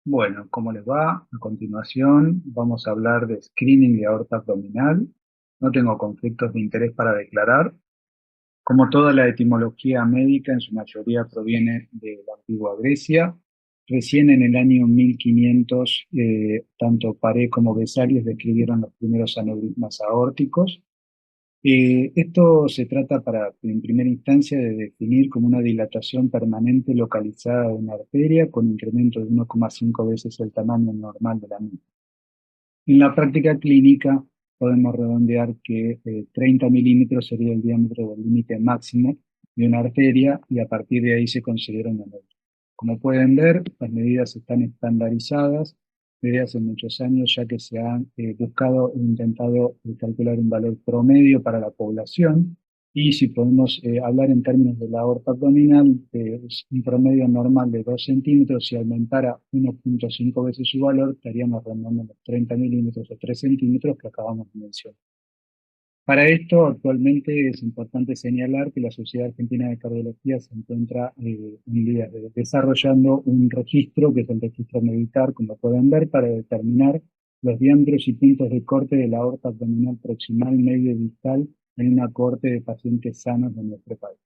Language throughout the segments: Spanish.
Bueno, ¿cómo les va? A continuación vamos a hablar de screening de aorta abdominal. No tengo conflictos de interés para declarar. Como toda la etimología médica, en su mayoría proviene de la antigua Grecia. Recién en el año 1500, tanto Paré como Vesalius describieron los primeros aneurismas aórticos. Esto se trata en primera instancia, de definir como una dilatación permanente localizada de una arteria con incremento de 1,5 veces el tamaño normal de la misma. En la práctica clínica podemos redondear que 30 milímetros sería el diámetro del límite máximo de una arteria y a partir de ahí se considera una aneurisma. Como pueden ver, las medidas están estandarizadas desde hace muchos años, ya que se ha buscado e intentado calcular un valor promedio para la población. Y si podemos hablar en términos de la aorta abdominal, es un promedio normal de 2 centímetros. Si aumentara 1,5 veces su valor, estaríamos rondando los 30 milímetros o 3 centímetros que acabamos de mencionar. Para esto, actualmente es importante señalar que la Sociedad Argentina de Cardiología se encuentra en vías de desarrollando un registro, que es el registro militar, como pueden ver, para determinar los diámetros y puntos de corte de la aorta abdominal proximal, medio y distal en una cohorte de pacientes sanos de nuestro país.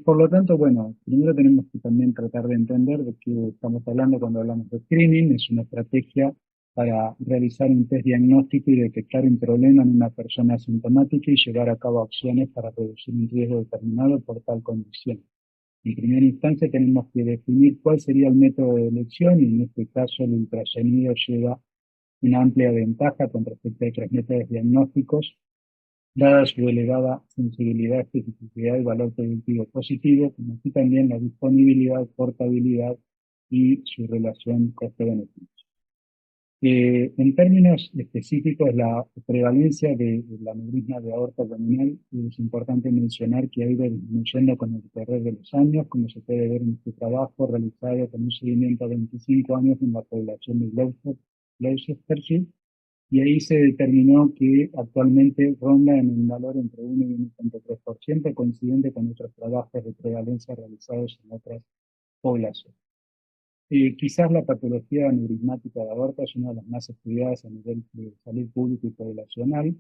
Por lo tanto, bueno, primero tenemos que también tratar de entender de qué estamos hablando cuando hablamos de screening. Es una estrategia para realizar un test diagnóstico y detectar un problema en una persona asintomática y llevar a cabo acciones para reducir un riesgo determinado por tal condición. En primera instancia tenemos que definir cuál sería el método de elección, y en este caso el ultrasonido lleva una amplia ventaja con respecto a otros métodos diagnósticos, dada su elevada sensibilidad, especificidad y valor predictivo positivo, como así también la disponibilidad, portabilidad y su relación costo-beneficio. En términos específicos, la prevalencia del aneurisma de aorta abdominal, es importante mencionar que ha ido disminuyendo con el correr de los años, como se puede ver en este trabajo realizado con un seguimiento a 25 años en la población de Gloucestershire, y ahí se determinó que actualmente ronda en un valor entre 1 y 1,3%, coincidente con otros trabajos de prevalencia realizados en otras poblaciones. Quizás la patología aneurismática de aorta es una de las más estudiadas a nivel de salud pública y poblacional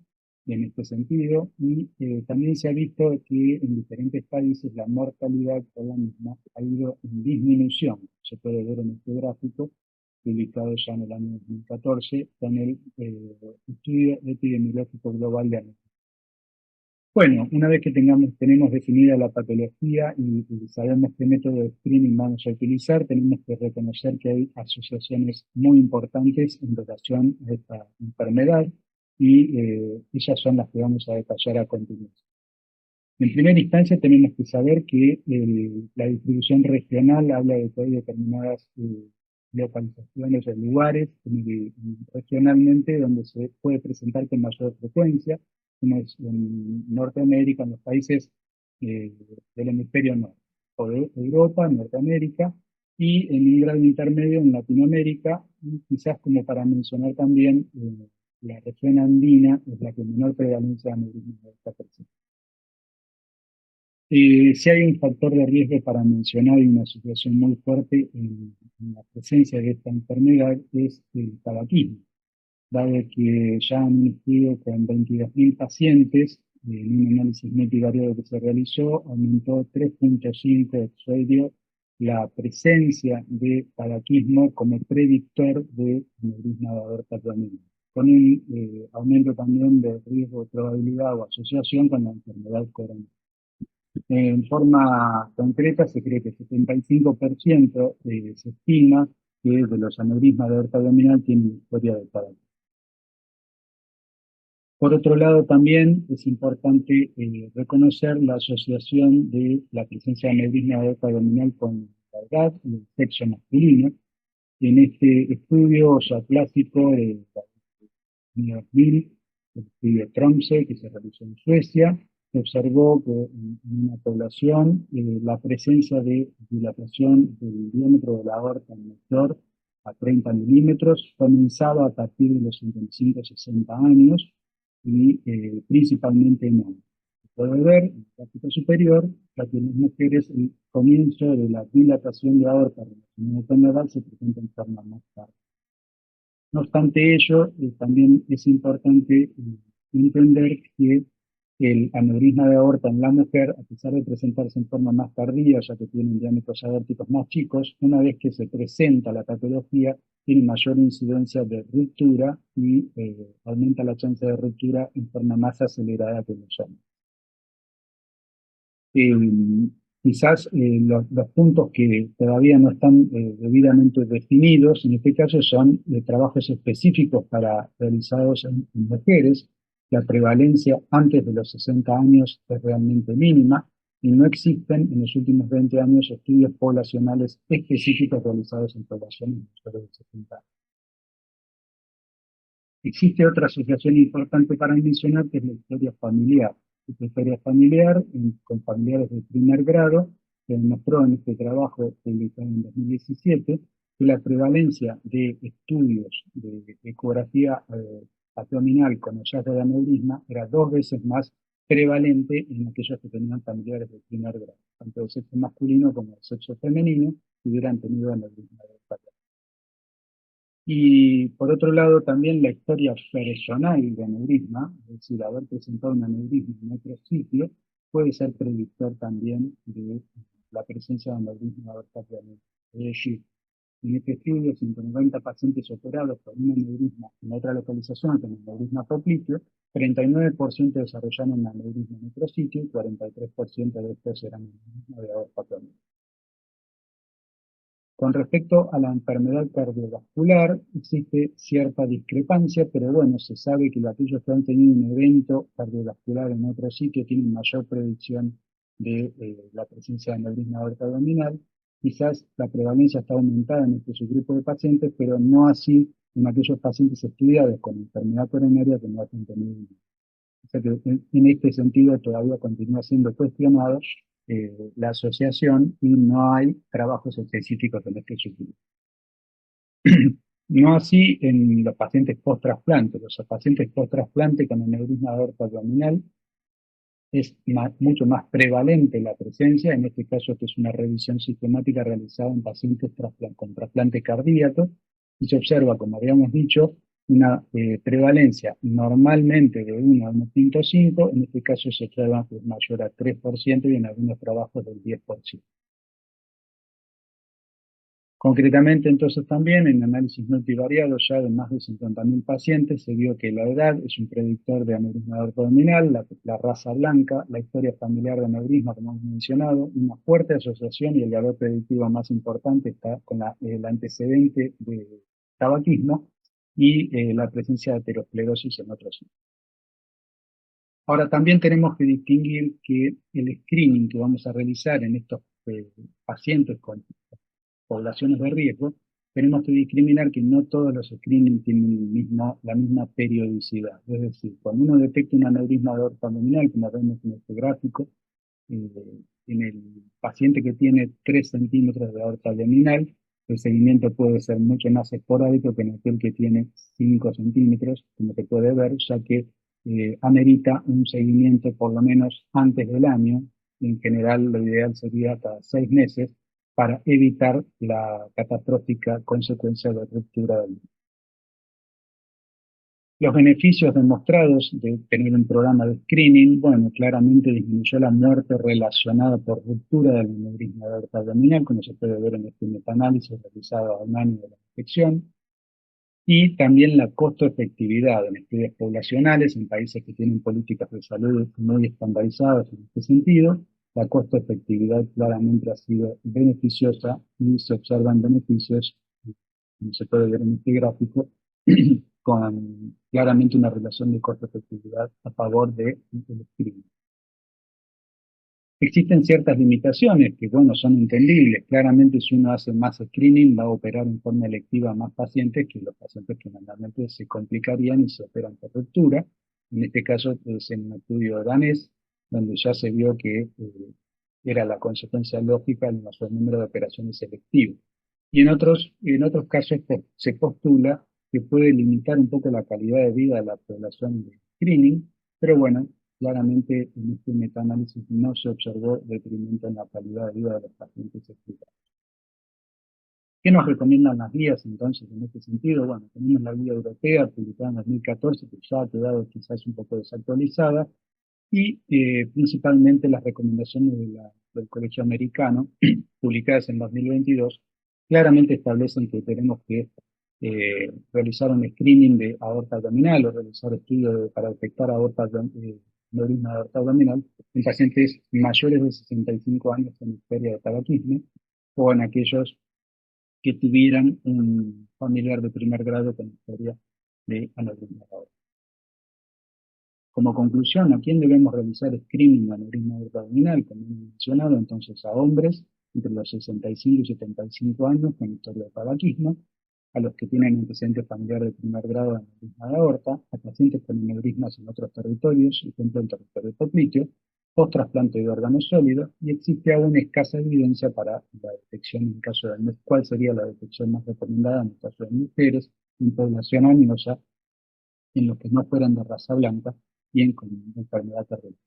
en este sentido, y también se ha visto que en diferentes países la mortalidad por la misma ha ido en disminución. Se puede ver en este gráfico, publicado ya en el año 2014, con el estudio epidemiológico global de aneurisma. Bueno, una vez que tenemos definida la patología y sabemos qué método de screening vamos a utilizar, tenemos que reconocer que hay asociaciones muy importantes en relación a esta enfermedad, y ellas son las que vamos a detallar a continuación. En primera instancia, tenemos que saber que la distribución regional habla de que hay determinadas localizaciones o lugares regionalmente donde se puede presentar con mayor frecuencia, como es en Norteamérica, en los países eh, del hemisferio norte, o de Europa, Norteamérica, y en un grado intermedio en Latinoamérica, y quizás como para mencionar también, la región andina es la que menor prevalencia de aneurisma de esta persona. Si hay un factor de riesgo para mencionar y una situación muy fuerte en la presencia de esta enfermedad es el tabaquismo, dado que ya en un estudio con 22.000 pacientes, en un análisis multivariado que se realizó, aumentó 3,5 episodios la presencia de tabaquismo como predictor de aneurisma de aorta abdominal, con un aumento también de riesgo, probabilidad o asociación con la enfermedad coronaria. En forma concreta, se cree que 75% se estima que de los aneurismas de aorta abdominal tienen historia de tabaco. Por otro lado, también es importante reconocer la asociación de la presencia de aneurisma de aorta abdominal con la edad y el sexo masculino. En este estudio ya clásico de 2000, el estudio Tromsø, que se realizó en Suecia, se observó que en una población la presencia de dilatación del diámetro de la aorta mayor a 30 milímetros comenzaba a partir de los 55-60 años, y principalmente en hombres. puede ver en el gráfico superior, que en las mujeres el comienzo de la dilatación de aorta relacionada con la edad se presenta en forma más tarde. No obstante ello, también es importante entender que el aneurisma de aorta en la mujer, a pesar de presentarse en forma más tardía, ya que tienen diámetros aórticos más chicos, una vez que se presenta la patología, tiene mayor incidencia de ruptura y aumenta la chance de ruptura en forma más acelerada que los hombres. Eh, Quizás los puntos que todavía no están debidamente definidos, en este caso son trabajos específicos para realizados en mujeres. La prevalencia antes de los 60 años es realmente mínima y no existen en los últimos 20 años estudios poblacionales específicos realizados en poblaciones mayores de 60 años. Existe otra asociación importante para mencionar, que es la historia familiar. Esta historia familiar, con familiares de primer grado, se demostró en este trabajo publicado en 2017 que la prevalencia de estudios de ecografía abdominal con hallazgo de aneurisma era 2 veces más prevalente en aquellos que tenían familiares de primer grado, tanto del sexo masculino como del sexo femenino, que hubieran tenido aneurisma de aorta. Y por otro lado, también la historia personal de aneurisma, es decir, haber presentado un aneurisma en otro sitio, puede ser predictor también de la presencia de aneurisma aorta anal. Es decir, en este estudio, 190 pacientes operados con un aneurisma en otra localización, con aneurisma popliteo, 39% desarrollaron un aneurisma en otro sitio y 43% de estos eran aneurisma de aorta anal. Con respecto a la enfermedad cardiovascular, existe cierta discrepancia, pero bueno, se sabe que aquellos que han tenido un evento cardiovascular en otro sitio tienen mayor predicción de la presencia de aneurisma aorta abdominal. Quizás la prevalencia está aumentada en este subgrupo de pacientes, pero no así en aquellos pacientes estudiados con enfermedad coronaria que no han tenido. O sea que en este sentido todavía continúa siendo cuestionado la asociación y no hay trabajos específicos en este sentido. No así en los pacientes post-trasplante. Los pacientes post-trasplante con aneurisma de aorta abdominal es mucho más prevalente la presencia. En este caso, que es una revisión sistemática realizada en pacientes con trasplante cardíaco, y se observa, como habíamos dicho, una prevalencia normalmente de 1 a 1,5, en este caso se observa que es mayor a 3% y en algunos trabajos del 10%. Concretamente, entonces, también en análisis multivariado ya de más de 50.000 pacientes se vio que la edad es un predictor de aneurisma aorta abdominal, la raza blanca, la historia familiar de aneurisma, como hemos mencionado, una fuerte asociación, y el valor predictivo más importante está con el antecedente de tabaquismo y la presencia de aterosclerosis en otros sitios. Ahora, también tenemos que distinguir que el screening que vamos a realizar en estos pacientes con poblaciones de riesgo, tenemos que discriminar que no todos los screenings tienen la misma periodicidad. Es decir, cuando uno detecta un aneurisma de aorta abdominal, como vemos en este gráfico, eh, en el paciente que tiene 3 centímetros de aorta abdominal, el seguimiento puede ser mucho más esporádico que en aquel que tiene 5 centímetros, como se puede ver, ya que amerita un seguimiento por lo menos antes del año. En general, lo ideal sería cada 6 meses para evitar la catastrófica consecuencia de ruptura del útero. Los beneficios demostrados de tener un programa de screening, bueno, claramente disminuyó la muerte relacionada por ruptura del aneurisma de aorta abdominal, como se puede ver en este metaanálisis realizado a un año de la infección, y también la costo-efectividad en estudios poblacionales en países que tienen políticas de salud muy estandarizadas en este sentido. La costo-efectividad claramente ha sido beneficiosa y se observan beneficios, como se puede ver en este gráfico, con claramente una relación de costo-efectividad a favor del screening. Existen ciertas limitaciones que, bueno, son entendibles. Claramente, si uno hace más screening, va a operar en forma electiva a más pacientes que los pacientes que normalmente se complicarían y se operan por ruptura. En este caso, es en un estudio danés, donde ya se vio que era la consecuencia lógica el mayor número de operaciones selectivas. Y en otros casos se postula que puede limitar un poco la calidad de vida de la población de screening, pero bueno, Claramente en este metaanálisis no se observó detrimento en la calidad de vida de los pacientes estudiados. ¿Qué nos recomiendan las guías entonces en este sentido? Bueno, tenemos la guía europea publicada en 2014, que ya ha quedado quizás un poco desactualizada, y principalmente las recomendaciones del Colegio Americano, publicadas en 2022, claramente establecen que tenemos que realizar un screening de aorta abdominal o realizar estudios para detectar aneurisma de aorta abdominal en pacientes mayores de 65 años con historia de tabaquismo o en aquellos que tuvieran un familiar de primer grado con historia de aneurisma de aorta. Como conclusión, ¿a quién debemos realizar screening de aneurisma abdominal? Como he mencionado, entonces a hombres entre los 65 y 75 años con historia de tabaquismo, a los que tienen antecedentes familiar de primer grado de aneurisma de aorta, a pacientes con aneurismas en otros territorios, ejemplo el territorio popliteo, post trasplante de órganos sólidos, y existe aún escasa evidencia para la detección en caso de cuál sería la detección más recomendada en el caso de mujeres en población añosa en los que no fueran de raza blanca, bien con enfermedad terminal.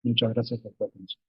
Muchas gracias por tu atención.